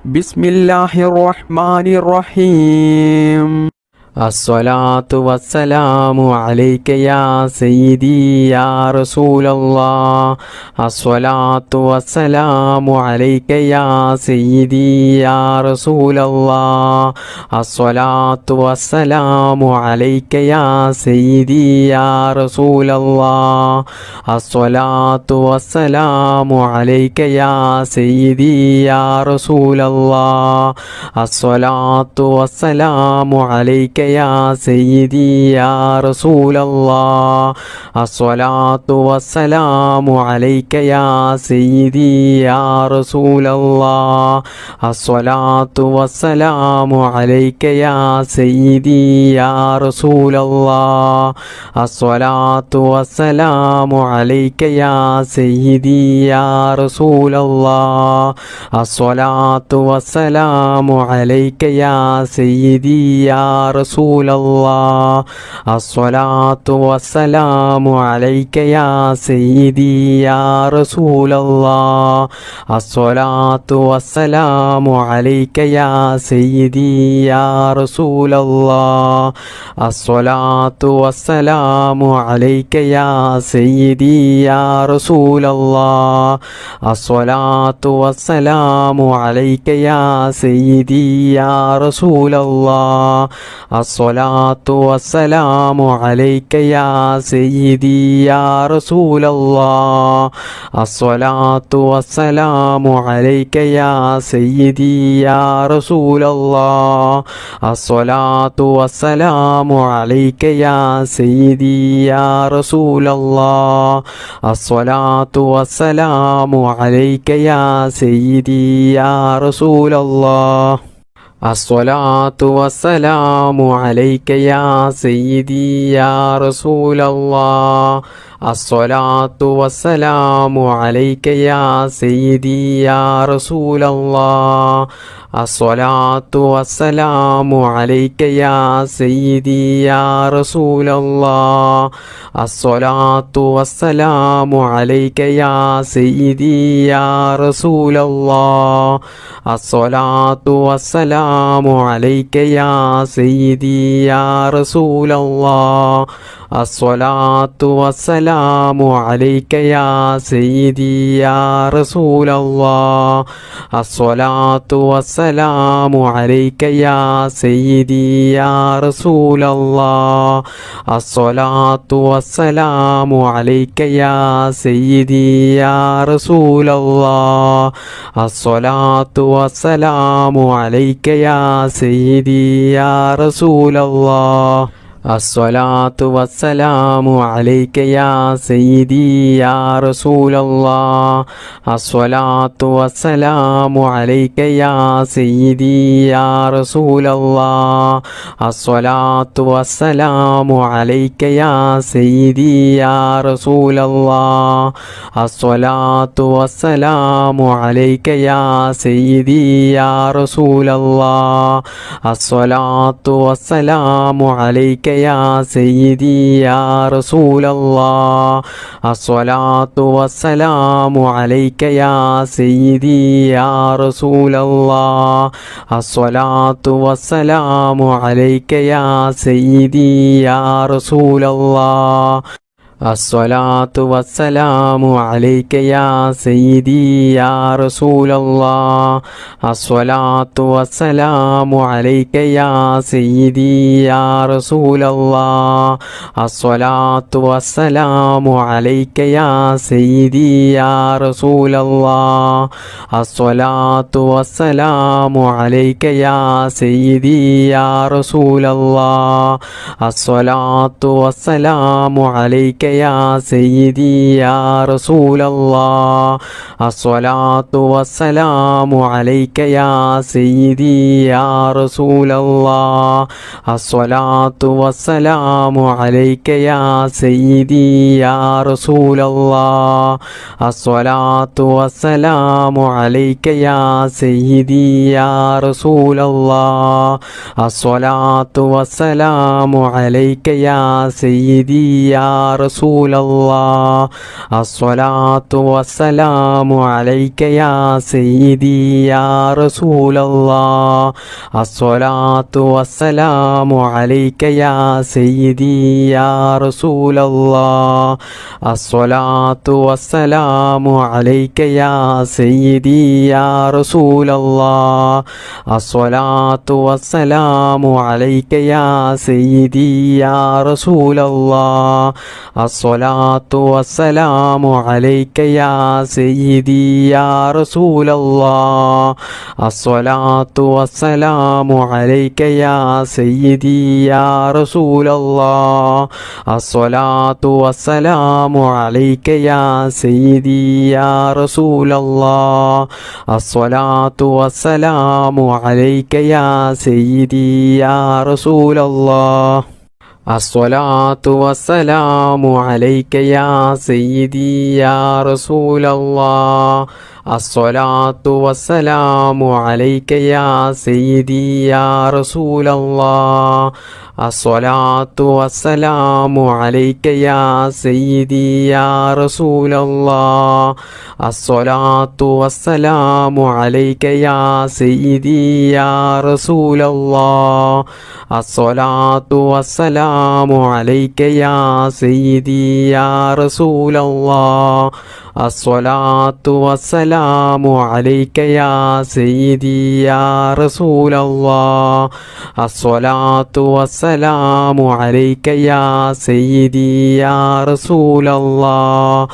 ബിസ്മില്ലാഹിർ റഹ്മാനിർ റഹീം. അസ്സലാത്തു വസ്സലാമു അലൈക യാ സയ്യിദി യാ റസൂലല്ലാഹ്. അസ്സലാത്തു വസ്സലാമു അലൈക യാ സയ്യിദി യാ റസൂലല്ലാഹ്. അസ്സലാത്തു വസ്സലാമു അലൈക യാ സയ്യിദി യാ റസൂലല്ലാഹ്. അസ്സലാത്തു വസ്സലാമു അലൈക യാ സയ്യിദി യാ റസൂലല്ലാഹ്. അസ്സലാത്തു വസ്സലാമു അലൈക യാ സയ്യിദി യാ റസൂലല്ലാഹ്. അസ്സലാത്തു വസ്സലാമു അലൈക യാ സയ്യിദി യാ റസൂലല്ലാഹ്. അസ്സലാത്തു വസ്സലാമു അലൈക യാ സയ്യിദി യാ റസൂലല്ലാഹ്. അസ്സലാത്തു വസ്സലാമു അലൈക യാ സയ്യിദി യാ റസൂലല്ലാഹ്. അസ്സലാത്തു വസ്സലാമു അലൈക യാ സയ്യിദി യാ റസൂലല്ലാഹ്. അസ്സലാത്തു വസ്സലാമു അലൈക യാ സയ്യിദി യാ റസൂലല്ലാഹ്. അസ്സലാത്തു വസ്സലാമു അലൈക യാ സയ്യിദി യാ റസൂലല്ലാഹ്. അസ്സലാത്തു വസ്സലാമു അലൈക യാ സയ്യിദി യാ റസൂലല്ലാഹ്. അസ്സലാത്തു വസ്സലാമു അലൈക യാ സയ്യിദി യാ റസൂലല്ലാഹ്. അസ്സലാത്തു വസ്സലാമു അലൈക യാ സയ്യിദി യാ റസൂലല്ലാഹ്. അസ്സലാത്തു വസ്സലാമു അലൈക യാ സയ്യിദി യാ റസൂലല്ലാഹ്. അസ്സലാത്തു വസ്സലാമു അലൈക യാ സയ്യിദി യാ റസൂലല്ലാഹ്. അസ്സലാത്തു വസ്സലാമു അലൈക യാ സയ്യിദി യാ റസൂലല്ലാഹ്. അസ്സലാത്തു വസ്സലാമു അലൈക യാ സയ്യിദി യാ റസൂലല്ലാഹ്. അസ്സലാത്തു വസ്സലാമു അലൈക യാ സയ്യിദി യാ റസൂലല്ലാഹ്. അസ്സലാത്തു വസ്സലാമു അലൈക യാ സയ്യിദി യാ റസൂലല്ലാഹ്. അസ്സലാത്തു വസ്സലാമു അലൈക യാ സയ്യിദി യാ റസൂലല്ലാഹ്. അസ്സലാത്തു വസ്സലാമു അലൈക യാ സയ്യിദി യാ റസൂലല്ലാഹ്. അസ്സലാത്തു വസ്സലാമു അലൈക യാ സയ്യിദി യാ റസൂലല്ലാഹ്. അസ്സലാത്തു വസ്സലാമു അലൈക യാ സയ്യിദി യാ റസൂലല്ലാഹ്. അസ്സലാത്തു വസ്സലാമു അലൈക യാ സയ്യിദി യാ റസൂലല്ലാഹ്. അസ്സലാത്തു വസ്സലാമു അലൈക യാ സയ്യിദി യാ റസൂലല്ലാഹ്. അസ്സലാത്തു വസ്സലാമു അലൈക യാ സയ്യിദി യാ റസൂലല്ലാഹ്. അസ്സലാത്തു വസ്സലാമു അലൈക യാ സയ്യിദി യാ റസൂലല്ലാഹ്. അസ്സലാത്തു വസ്സലാമു അലൈക യാ സയ്യിദി യാ റസൂലല്ലാഹ്. അസ്സലാത്തു വസ്സലാമു അലൈക യാ സയ്യിദി യാ റസൂലല്ലാഹ്. അസ്സലാത്തു വസ്സലാമു അലൈക യാ സയ്യിദി യാ റസൂലല്ലാഹ്. അസ്സലാത്തു വസ്സലാമു അലൈക യാ സയ്യിദി യാ റസൂലല്ലാഹ്. അസ്സലാത്തു വസ്സലാമു അലൈക യാ സയ്യിദി യാ റസൂലല്ലാഹ്. അസ്സലാത്തു വസ്സലാമു അലൈക യാ സയ്യിദി യാ റസൂലല്ലാഹ്. അസ്സലാത്തു വസ്സലാമു അലൈക യാ സയ്യിദി യാ റസൂലല്ലാഹ്. അസ്സലാത്തു വസ്സലാമു അലൈക യാ സയ്യിദി യാ റസൂലല്ലാഹ്. അസ്സലാത്തു വസ്സലാമു അലൈക യാ സയ്യിദി യാ റസൂലല്ലാഹ്. അസ്സലാത്തു വസ്സലാമു അലൈക യാ സയ്യിദി യാ റസൂലല്ലാഹ്. അസ്സലാത്തു വസ്സലാമു അലൈക യാ സയ്യിദി യാ റസൂലല്ലാഹ്. അസ്സലാത്തു വസ്സലാമു അലൈക യാ സയ്യിദി യാ റസൂലല്ലാഹ്. അസ്സലാത്തു വസ്സലാമു അലൈക യാ സയ്യിദി യാ റസൂലല്ലാഹ്. അസ്സലാത്തു വസ്സലാമു അലൈക യാ സയ്യിദി യാ റസൂലല്ലാഹ്. رسول الله الصلاة والسلام عليك يا سيدي يا رسول الله الصلاة والسلام عليك يا سيدي يا رسول الله الصلاة والسلام عليك يا سيدي يا رسول الله الصلاة والسلام عليك يا سيدي يا رسول الله الصلاة والسلام عليك يا سيدي يا رسول الله الصلاة والسلام عليك يا سيدي يا رسول الله الصلاة والسلام عليك يا سيدي يا رسول الله الصلاة والسلام عليك يا سيدي يا رسول الله الصلاة والسلام عليك يا سيدي يا رسول الله الصلاة والسلام عليك يا سيدي يا رسول الله الصلاة والسلام عليك يا سيدي يا رسول الله الصلاة والسلام عليك يا سيدي يا رسول الله الصلاة والسلام عليك يا سيدي يا رسول الله الصلاة والسلام عليك يا سيدي يا رسول الله الصلاة والسلام عليك يا سيدي يا رسول الله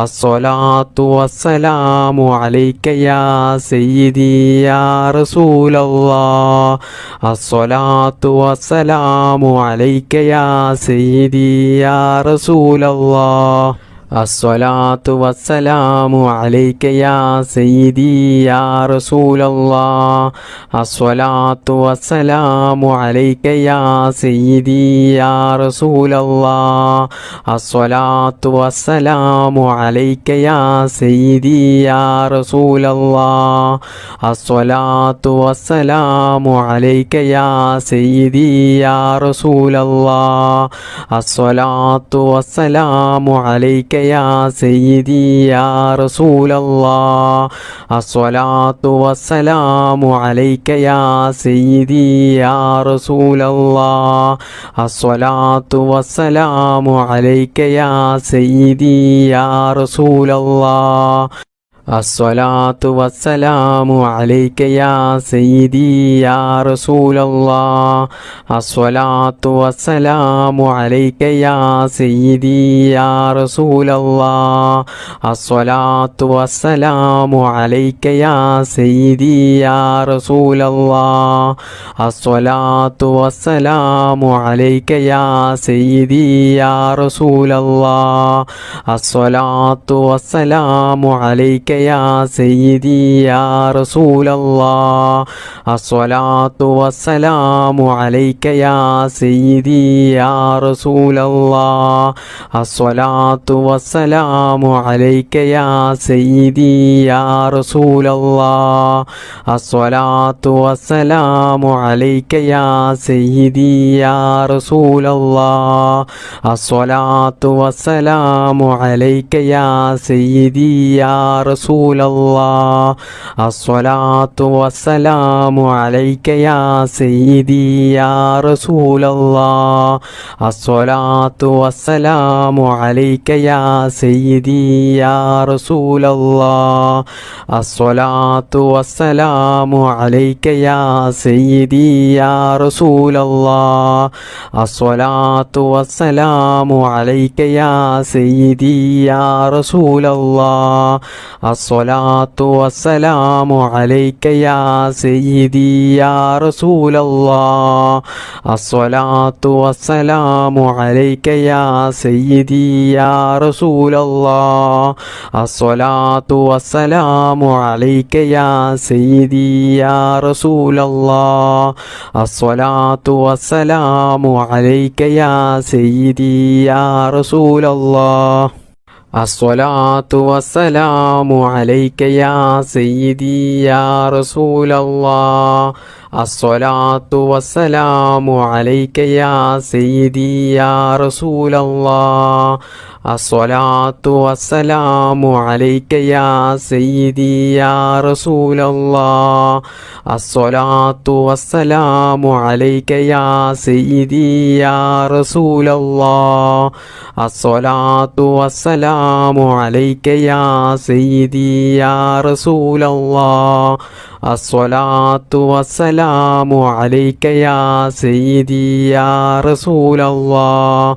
الصلاة والسلام عليك يا سيدي يا رسول الله الصلاة والسلام عليك يا سيدي يا رسول الله الصلاة والسلام عليك يا سيدي يا رسول الله الصلاة والسلام عليك يا سيدي يا رسول الله الصلاة والسلام عليك يا سيدي يا رسول الله الصلاة والسلام عليك يا سيدي يا رسول الله الصلاة والسلام عليك يا سيدي يا رسول الله الصلاة والسلام عليك يا سيدي يا رسول الله الصلاة والسلام عليك يا سيدي يا رسول الله الصلاة والسلام عليك يا سيدي يا رسول الله الصلاة والسلام عليك يا سيدي يا رسول الله الصلاة والسلام عليك يا سيدي يا رسول الله الصلاة والسلام عليك يا سيدي يا رسول الله الصلاة والسلام عليك يا سيدي يا رسول الله الصلاة والسلام عليك يا سيدي يا رسول الله الصلاة والسلام عليك يا سيدي يا رسول الله الصلاة والسلام عليك يا سيدي يا رسول الله الصلاة والسلام عليك يا سيدي يا رسول الله الصلاة والسلام عليك يا سيدي يا رسول الله الصلاة والسلام عليك يا سيدي يا رسول الله الصلاة والسلام عليك يا سيدي يا رسول الله الصلاة والسلام عليك يا سيدي يا رسول الله الصلاة والسلام عليك يا سيدي يا رسول الله الصلاة والسلام عليك يا سيدي يا رسول الله الصلاة والسلام عليك يا سيدي يا رسول الله الصلاة والسلام عليك يا سيدي يا رسول الله الصلاة والسلام عليك يا سيدي يا رسول الله الصلاة والسلام عليك يا سيدي يا رسول الله الصلاة والسلام عليك يا سيدي يا رسول الله الصلاة والسلام عليك يا سيدي يا رسول الله الصلاة والسلام عليك يا سيدي يا رسول الله الصلاة والسلام عليك يا سيدي يا رسول الله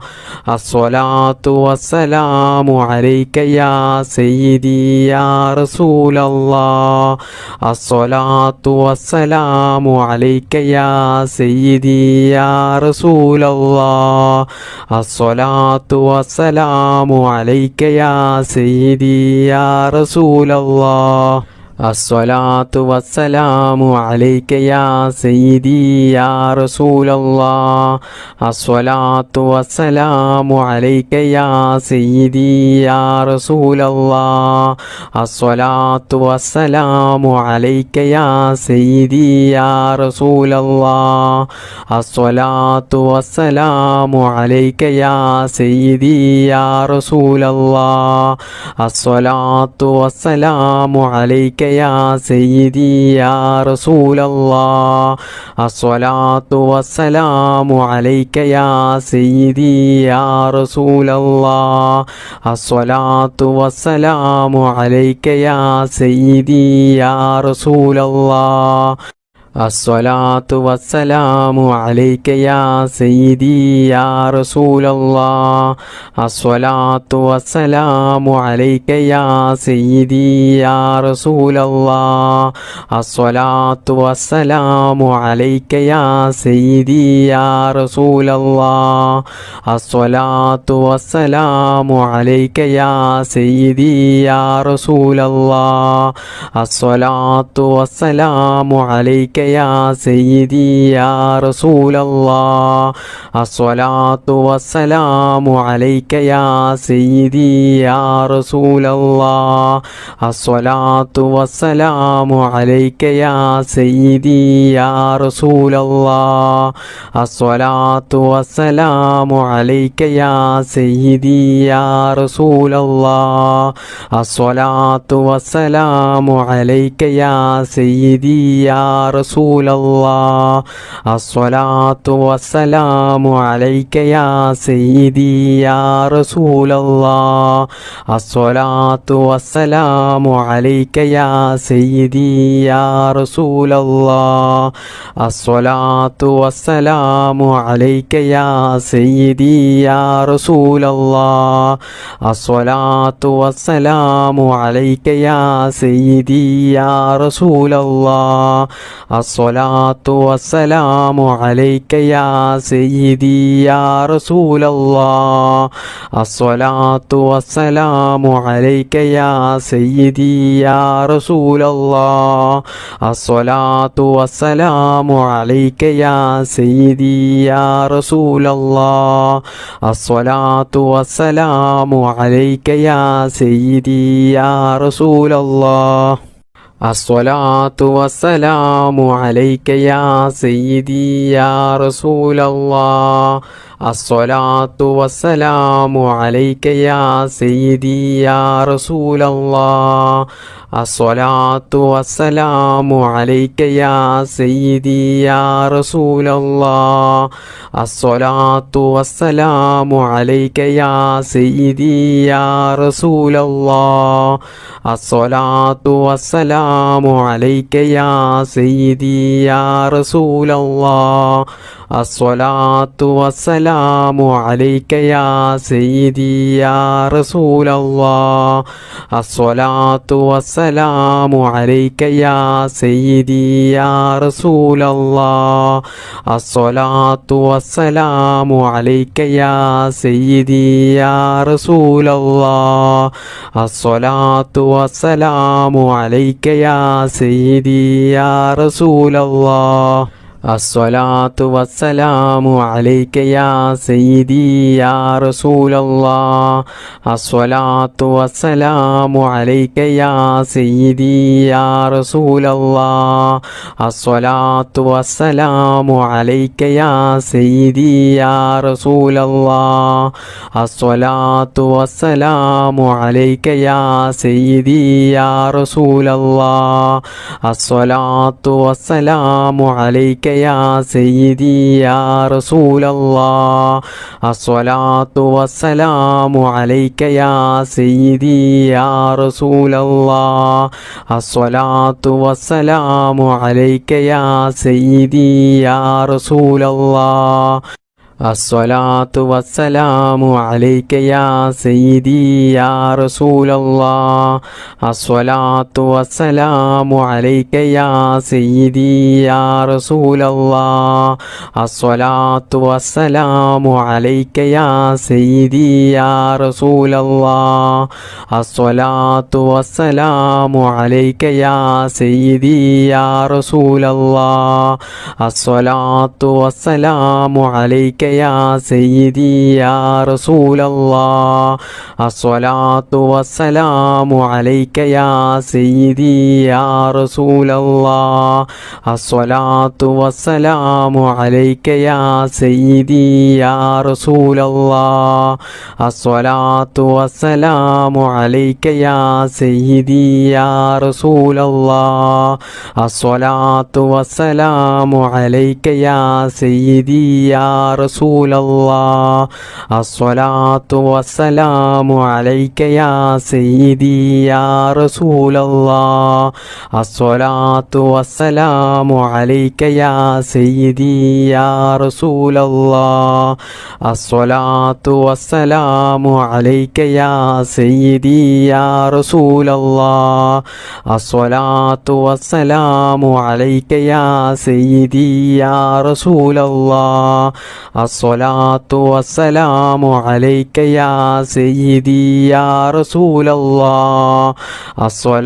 الصلاة والسلام عليك يا سيدي يا رسول الله الصلاة والسلام عليك يا سيدي يا رسول الله الصلاة والسلام عليك يا سيدي يا رسول الله الصلاة والسلام عليك يا سيدي يا رسول الله الصلاة والسلام عليك يا سيدي يا رسول الله الصلاة والسلام عليك يا سيدي يا رسول الله الصلاة والسلام عليك يا سيدي يا رسول الله الصلاة والسلام عليك يا سيدي يا رسول الله الصلاة والسلام عليك يا سيدي يا رسول الله الصلاة والسلام عليك يا سيدي يا رسول الله الصلاة والسلام عليك يا سيدي يا رسول الله الصلاة والسلام عليك يا سيدي يا رسول الله الصلاة والسلام عليك يا سيدي يا رسول الله الصلاة والسلام عليك يا سيدي يا رسول الله الصلاة والسلام عليك يا سيدي يا رسول الله الصلاة والسلام عليك يا سيدي يا رسول الله الصلاة والسلام عليك يا سيدي يا رسول الله الصلاة والسلام عليك يا سيدي يا رسول الله الصلاة والسلام عليك يا سيدي يا رسول الله الصلاة والسلام عليك يا سيدي يا رسول الله الصلاة والسلام عليك يا سيدي يا رسول الله الصلاة والسلام عليك يا سيدي يا رسول الله الصلاة والسلام عليك يا سيدي يا رسول الله الصلاة والسلام عليك يا سيدي يا رسول الله الصلاة والسلام عليك يا سيدي يا رسول الله الصلاة والسلام عليك يا سيدي يا رسول الله الصلاة والسلام عليك يا سيدي يا رسول الله الصلاة والسلام عليك يا سيدي يا رسول الله الصلاة والسلام عليك يا سيدي يا رسول الله الصلاة والسلام عليك يا سيدي يا رسول الله الصلاة والسلام عليك يا سيدي يا رسول الله الصلاة والسلام عليك يا سيدي يا رسول الله الصلاة والسلام عليك يا سيدي يا رسول الله الصلاة والسلام عليك يا سيدي يا رسول الله الصلاة والسلام عليك يا سيدي يا رسول الله الصلاة والسلام عليك يا سيدي يا رسول الله الصلاة والسلام عليك يا سيدي يا رسول الله الصلاة والسلام عليك يا سيدي يا رسول الله الصلاة والسلام عليك يا سيدي يا رسول الله الصلاة والسلام عليك يا سيدي يا رسول الله الصلاة والسلام عليك يا سيدي يا رسول الله الصلاة والسلام عليك يا سيدي يا رسول الله الصلاة والسلام عليك يا سيدي يا رسول الله الصلاة والسلام عليك يا سيدي يا رسول الله الصلاة والسلام عليك يا سيدي يا رسول الله الصلاة والسلام عليك يا سيدي يا رسول الله الصلاة والسلام عليك يا سيدي يا رسول الله الصلاة والسلام عليك يا سيدي يا رسول الله الصلاة والسلام عليك يا سيدي يا رسول الله الصلاة والسلام عليك يا سيدي يا رسول الله الصلاة والسلام عليك يا سيدي يا رسول الله الصلاة والسلام عليك يا سيدي يا رسول الله الصلاة والسلام عليك يا سيدي يا رسول الله الصلاة والسلام عليك يا سيدي يا رسول الله الصلاة والسلام عليك يا سيدي يا رسول الله الصلاة والسلام عليك يا سيدي يا رسول الله الصلاة والسلام عليك يا سيدي يا رسول الله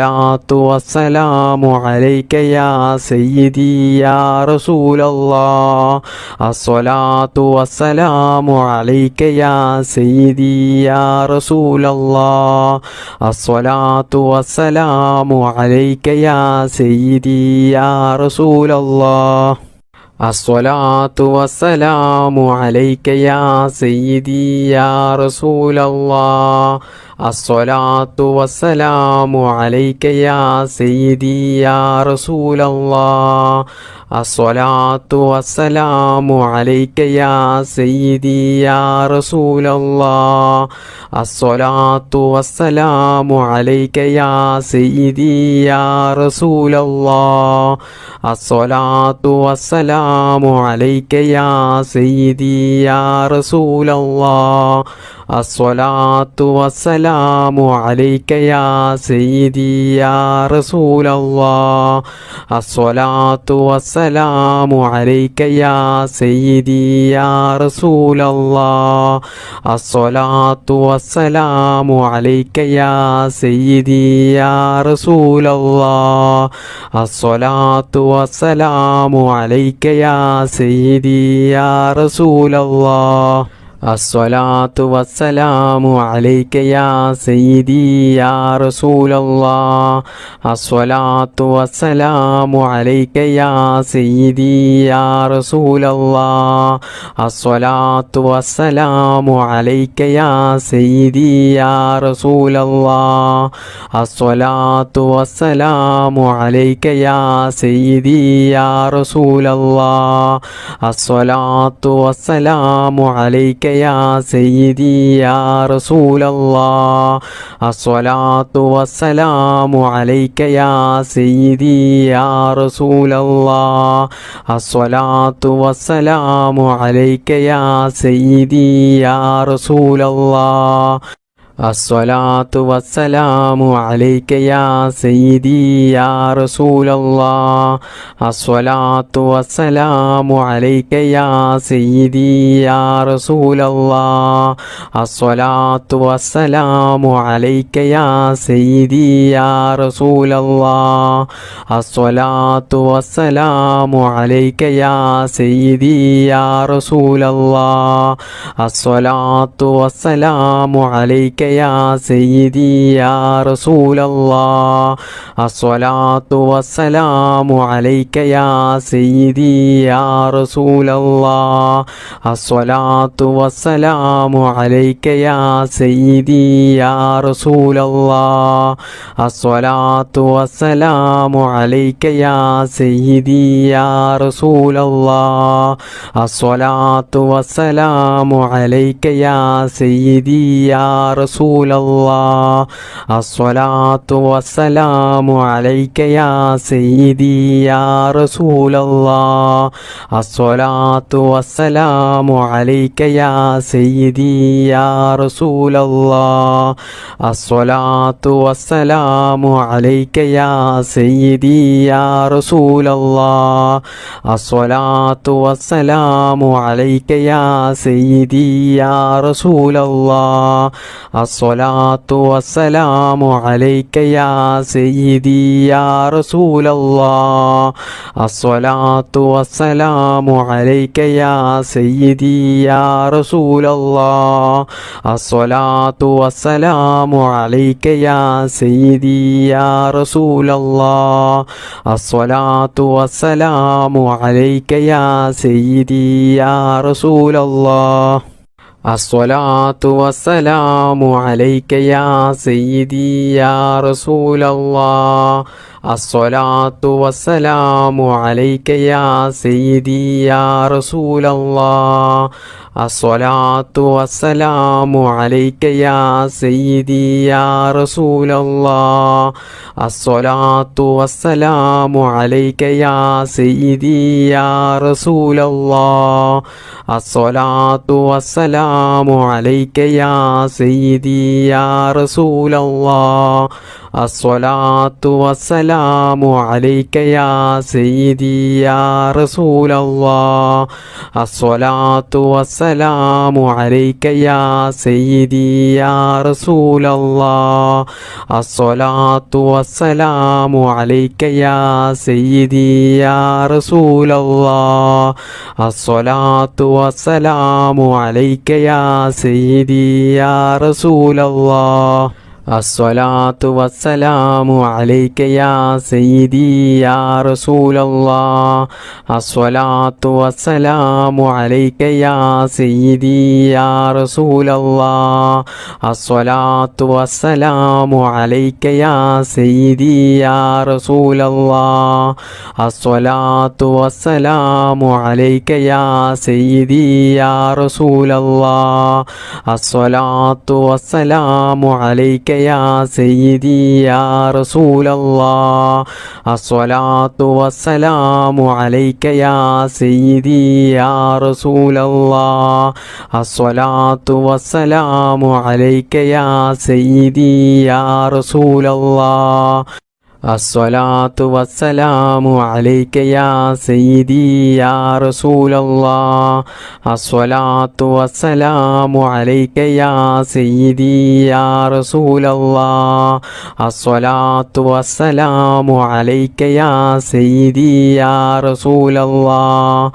الصلاة والسلام عليك يا سيدي يا رسول الله الصلاة والسلام عليك يا سيدي يا رسول الله الصلاة والسلام عليك يا سيدي يا رسول الله الصلاة والسلام عليك يا سيدي يا رسول الله الصلاة والسلام عليك يا سيدي يا رسول الله الصلاة والسلام عليك يا سيدي يا رسول الله الصلاة والسلام عليك يا سيدي يا رسول الله الصلاة والسلام عليك يا سيدي يا رسول الله الصلاة والسلام عليك يا سيدي يا رسول الله الصلاة والسلام عليك يا سيدي يا رسول الله الصلاة والسلام عليك يا سيدي يا رسول الله الصلاة والسلام عليك يا سيدي يا رسول الله الصلاة والسلام عليك يا سيدي يا رسول الله الصلاة والسلام عليك يا سيدي يا رسول الله الصلاة والسلام عليك يا سيدي يا رسول الله الصلاة والسلام عليك يا سيدي يا رسول الله الصلاة والسلام عليك يا سيدي يا رسول الله الصلاة والسلام عليك يا سيدي يا رسول الله الصلاة والسلام عليك يا سيدي يا رسول الله الصلاة والسلام عليك يا سيدي يا رسول الله الصلاة والسلام عليك يا سيدي يا رسول الله الصلاة والسلام عليك يا سيدي يا رسول الله الصلاة والسلام عليك يا سيدي يا رسول الله الصلاة والسلام عليك يا سيدي يا رسول الله الصلاة والسلام عليك يا سيدي يا رسول الله الصلاة والسلام عليك يا سيدي يا رسول الله الصلاة والسلام عليك يا سيدي يا رسول الله الصلاة والسلام عليك يا سيدي يا رسول الله الصلاة والسلام عليك يا سيدي يا رسول الله الصلاة والسلام عليك يا سيدي يا رسول الله الصلاة والسلام عليك يا سيدي يا رسول الله الصلاة والسلام عليك يا سيدي يا رسول الله الصلاة والسلام عليك يا سيدي يا رسول الله الصلاة والسلام عليك يا سيدي يا رسول الله الصلاة والسلام عليك يا سيدي يا رسول الله الصلاة والسلام عليك يا سيدي يا رسول الله الصلاة والسلام عليك يا سيدي يا رسول الله الصلاة والسلام عليك يا سيدي يا رسول الله الصلاة والسلام عليك يا سيدي يا رسول الله الصلاة والسلام عليك يا سيدي يا رسول الله الصلاة والسلام عليك يا سيدي يا رسول الله الصلاة والسلام عليك يا سيدي يا رسول الله الصلاة والسلام عليك يا سيدي يا رسول الله الصلاة والسلام عليك يا سيدي يا رسول الله الصلاة والسلام عليك يا سيدي يا رسول الله الصلاة والسلام عليك يا سيدي يا رسول الله الصلاة والسلام عليك يا سيدي يا رسول الله الصلاة والسلام عليك يا سيدي يا رسول الله الصلاة والسلام عليك يا سيدي يا رسول الله الصلاة والسلام عليك يا سيدي يا رسول الله الصلاة والسلام عليك يا سيدي يا رسول الله الصلاة والسلام عليك يا سيدي يا رسول الله الصلاة والسلام عليك يا سيدي يا رسول الله الصلاة والسلام عليك يا سيدي يا رسول الله الصلاة والسلام عليك يا سيدي يا رسول الله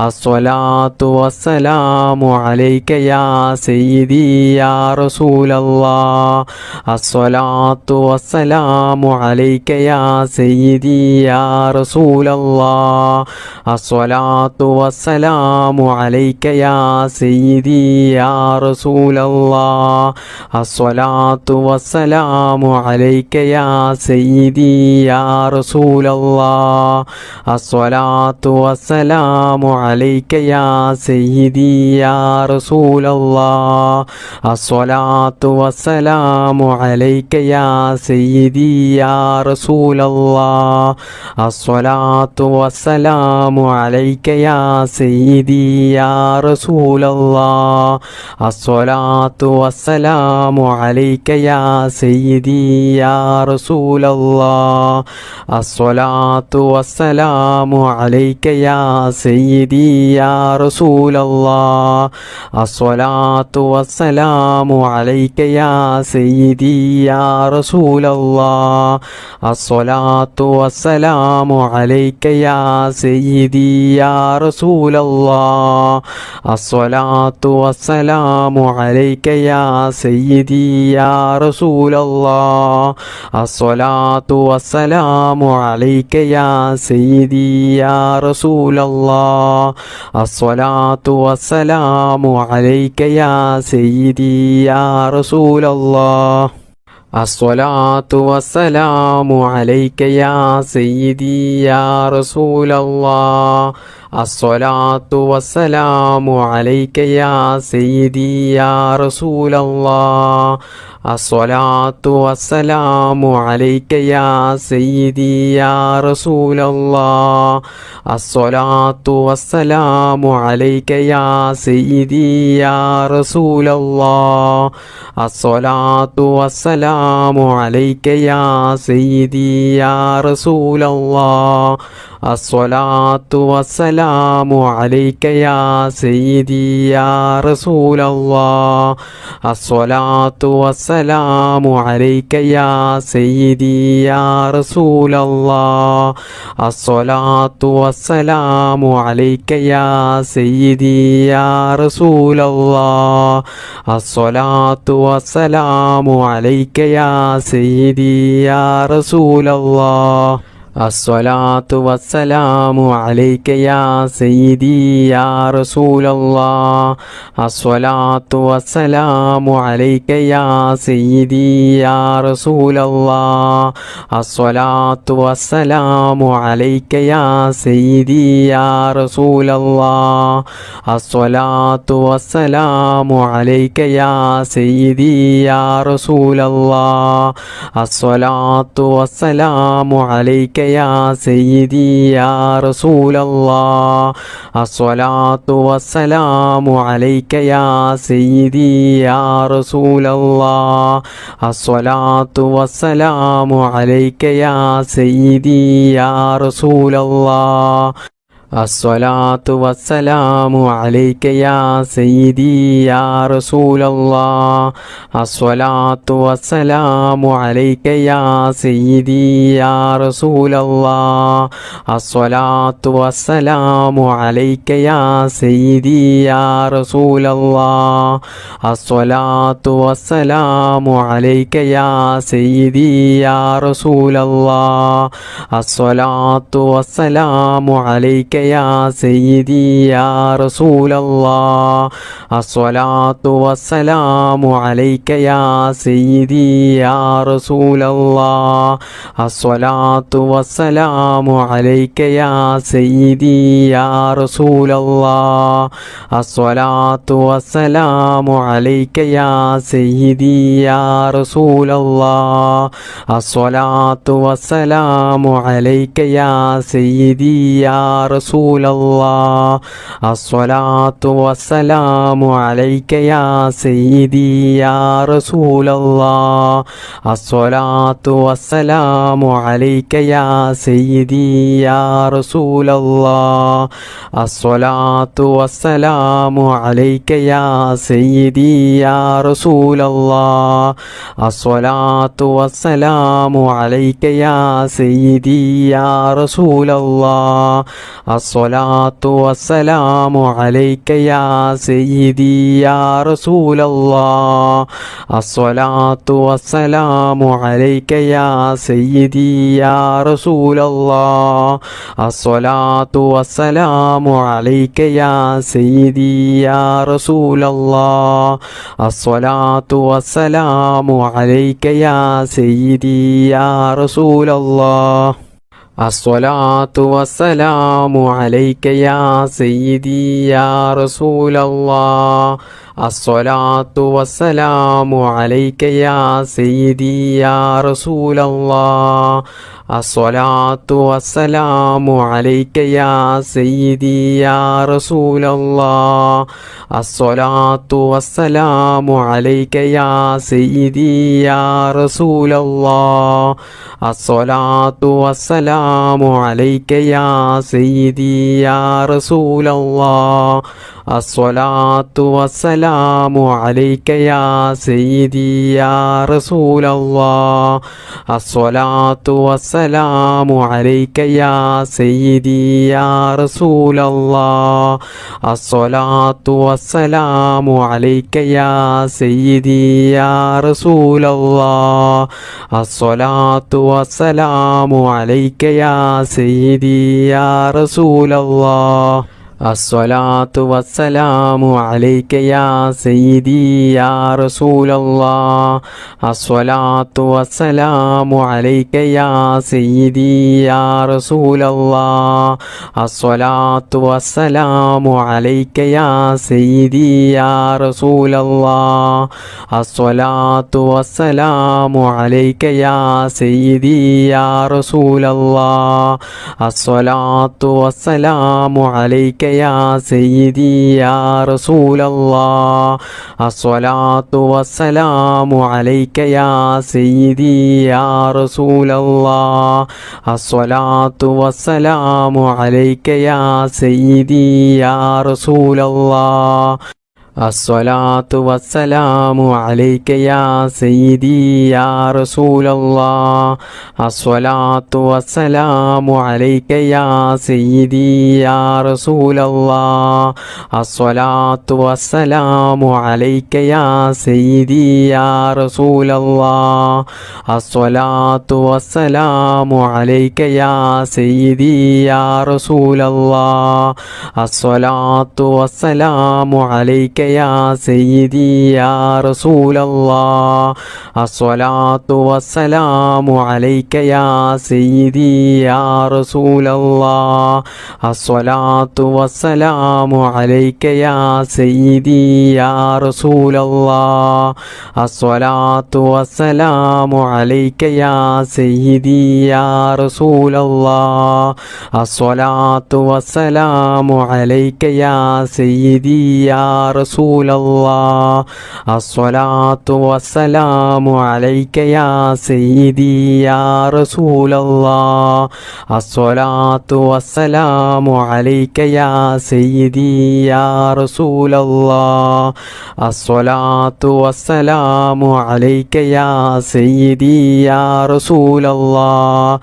الصلاة والسلام عليك يا سيدي يا رسول الله الصلاة والسلام عليك يا سيدي يا رسول الله الصلاة والسلام عليك يا سيدي يا رسول الله الصلاة والسلام عليك يا سيدي يا رسول الله الصلاة والسلام عليك يا سيدي يا رسول الله الصلاة والسلام عليك يا سيدي يا رسول رسول الله الصلاة والسلام عليك يا سيدي يا رسول الله الصلاة والسلام عليك يا سيدي يا رسول الله الصلاة والسلام عليك يا سيدي يا رسول الله الصلاة والسلام عليك يا سيدي يا رسول الله الصلاة والسلام عليك يا سيدي يا رسول الله الصلاة والسلام عليك يا سيدي يا رسول الله الصلاة والسلام عليك يا سيدي يا رسول الله الصلاة والسلام عليك يا سيدي يا رسول الله الصلاة والسلام عليك يا سيدي يا رسول الله الصلاة والسلام عليك يا سيدي يا رسول الله الصلاة والسلام عليك يا سيدي يا رسول الله الصلاة والسلام عليك يا سيدي يا رسول الله الصلاة والسلام عليك يا سيدي يا رسول الله الصلاة والسلام عليك يا سيدي يا رسول الله الصلاة والسلام عليك يا سيدي يا رسول الله الصلاة والسلام عليك يا سيدي يا رسول الله الصلاة والسلام عليك يا سيدي يا رسول الله الصلاة والسلام عليك يا سيدي يا رسول الله الصلاة والسلام عليك يا سيدي يا رسول الله الصلاة والسلام عليك يا سيدي يا رسول الله الصلاة والسلام عليك يا سيدي يا رسول الله الصلاة والسلام عليك يا سيدي يا رسول الله الصلاة والسلام عليك يا سيدي يا رسول الله الصلاة والسلام عليك يا سيدي يا رسول الله الصلاة والسلام عليك يا سيدي يا رسول الله الصلاة والسلام عليك يا سيدي يا رسول الله الصلاة والسلام عليك يا سيدي يا رسول الله الصلاة والسلام عليك يا سيدي يا رسول الله الصلاة والسلام عليك يا سيدي يا رسول الله الصلاة والسلام عليك يا سيدي يا رسول الله الصلاة والسلام عليك يا سيدي يا رسول الله الصلاة والسلام عليك يا سيدي يا رسول الله الصلاة والسلام عليك يا سيدي يا رسول الله الصلاة والسلام عليك يا سيدي يا رسول الله الصلاة والسلام عليك يا سيدي يا رسول الله الصلاة والسلام عليك يا سيدي يا رسول الله الصلاة والسلام عليك يا سيدي يا رسول الله الصلاة والسلام عليك يا سيدي يا رسول الله الصلاة والسلام عليك يا سيدي يا رسول الله الصلاة والسلام عليك يا سيدي يا رسول الله الصلاة والسلام عليك يا سيدي يا رسول الله الصلاة والسلام عليك يا سيدي يا رسول الله الصلاة والسلام عليك يا سيدي يا رسول الله الصلاة والسلام عليك يا سيدي يا رسول الله الصلاة والسلام عليك يا سيدي يا رسول الله الصلاة والسلام عليك يا سيدي يا رسول الله الصلاة والسلام عليك يا سيدي يا رسول الله الصلاة والسلام عليك يا سيدي يا رسول الله الصلاة والسلام عليك يا سيدي يا رسول الله الصلاة والسلام عليك يا سيدي يا رسول الله الصلاة والسلام عليك يا سيدي يا رسول الله الصلاة والسلام عليك يا سيدي يا رسول الله الصلاة والسلام عليك يا سيدي يا رسول الله الصلاة والسلام عليك يا سيدي يا رسول الله الصلاة والسلام عليك يا سيدي يا رسول الله الصلاة والسلام عليك يا سيدي يا رسول الله الصلاة والسلام عليك يا سيدي يا رسول الله الصلاة والسلام عليك يا سيدي يا رسول الله الصلاة والسلام عليك يا سيدي يا رسول الله الصلاة والسلام عليك يا سيدي يا رسول الله الصلاة والسلام عليك يا سيدي يا رسول الله الصلاة والسلام عليك يا سيدي يا رسول الله الصلاة والسلام عليك يا سيدي يا رسول الله الصلاة والسلام عليك يا سيدي يا رسول الله الصلاة والسلام عليك يا سيدي يا رسول الله الصلاة والسلام عليك يا سيدي يا رسول الله الصلاة والسلام عليك يا سيدي يا رسول الله الصلاة والسلام عليك يا سيدي يا رسول الله الصلاة والسلام عليك يا سيدي يا رسول الله الصلاة والسلام عليك يا سيدي يا رسول الله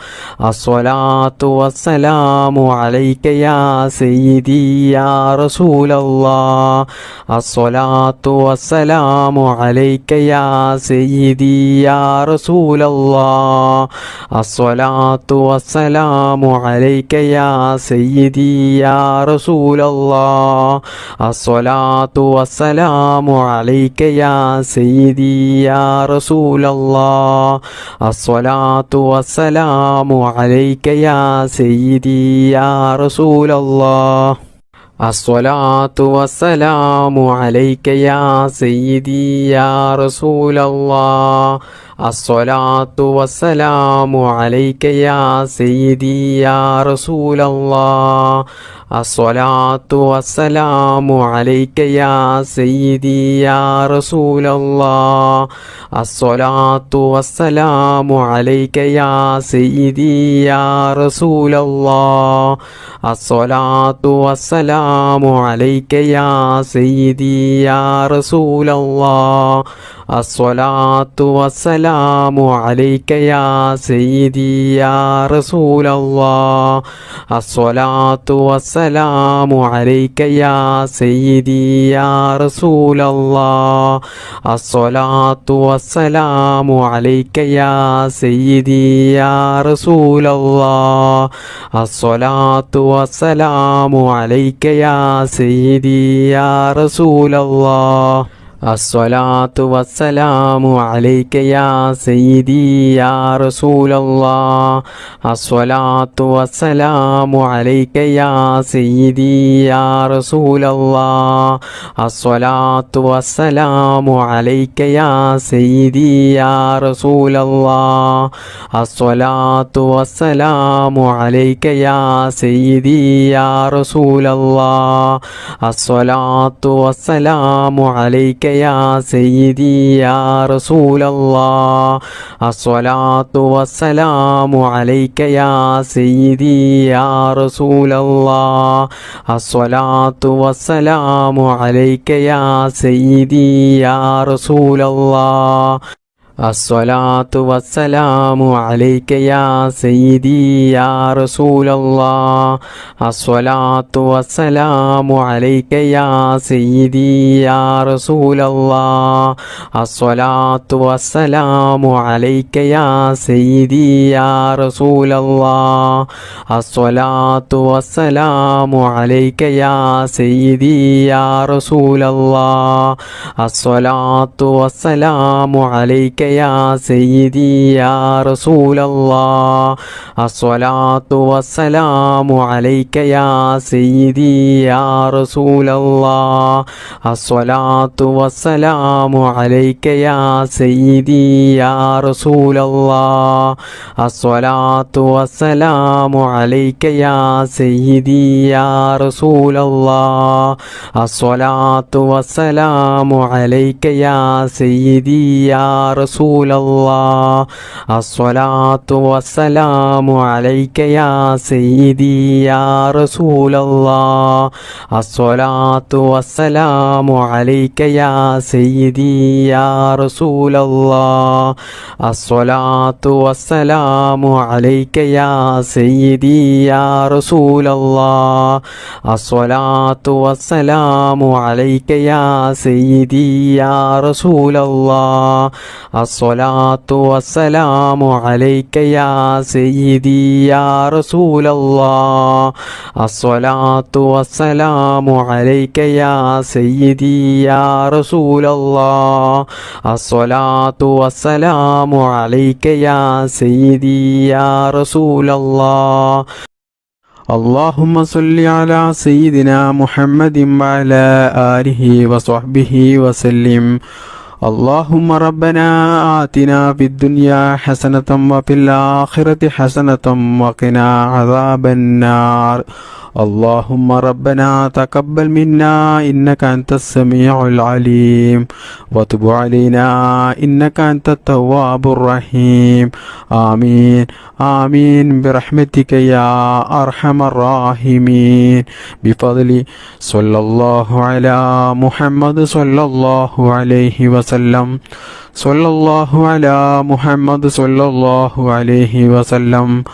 الصلاة والسلام عليك يا سيدي يا رسول الله الصلاة والسلام عليك يا سيدي يا رسول الله الصلاة والسلام عليك يا سيدي يا رسول الله الصلاة والسلام عليك يا سيدي يا رسول الله الصلاة والسلام عليك يا سيدي يا رسول الله الصلاة والسلام عليك يا سيدي يا رسول الله الصلاة والسلام عليك يا سيدي يا رسول الله الصلاة والسلام عليك يا سيدي يا رسول الله الصلاة والسلام عليك يا سيدي يا رسول الله الصلاة والسلام عليك يا سيدي يا رسول الله الصلاة والسلام عليك يا سيدي يا رسول الله الصلاة والسلام عليك يا سيدي يا رسول الله الصلاة والسلام عليك يا سيدي يا رسول الله الصلاة والسلام عليك يا سيدي يا رسول الله الصلاة والسلام عليك يا سيدي يا رسول الله الصلاة والسلام عليك يا سيدي يا رسول الله الصلاة والسلام عليك يا سيدي يا رسول الله الصلاة والسلام عليك يا سيدي يا رسول الله الصلاة والسلام عليك يا سيدي يا رسول الله الصلاة والسلام عليك يا سيدي يا رسول الله الصلاة والسلام عليك يا سيدي يا رسول الله الصلاة والسلام عليك يا سيدي يا رسول الله الصلاة والسلام عليك يا سيدي يا رسول الله الصلاة والسلام عليك يا سيدي يا رسول الله الصلاة والسلام عليك يا سيدي يا رسول الله الصلاة والسلام عليك يا سيدي يا رسول الله الصلاة والسلام عليك يا سيدي يا رسول الله الصلاة والسلام عليك يا سيدي يا رسول الله الصلاة والسلام عليك يا سيدي يا رسول الله الصلاة والسلام عليك يا سيدي يا رسول الله الصلاة والسلام عليك يا سيدي يا رسول الله الصلاة والسلام عليك يا سيدي يا رسول الله الصلاة والسلام عليك يا سيدي يا رسول الله الصلاة والسلام عليك يا سيدي يا رسول الله الصلاة والسلام عليك يا سيدي يا رسول الله الصلاة والسلام عليك يا سيدي يا رسول الله اللهم صل على سيدنا محمد وعلى آله وصحبه وسلم اللهم ربنا آتنا في الدنيا حسنة وفي الآخرة حسنة وقنا عذاب النار اللهم ربنا تقبل منا إنك أنت السميع العليم وتب علينا إنك أنت التواب الرحيم آمين آمين برحمتك يا أرحم الراحمين بفضل صلى الله على محمد صلى الله عليه وسلم صلى الله على محمد صلى الله عليه وسلم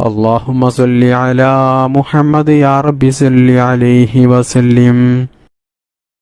اللهم صل على محمد يا رب صل عليه وسلم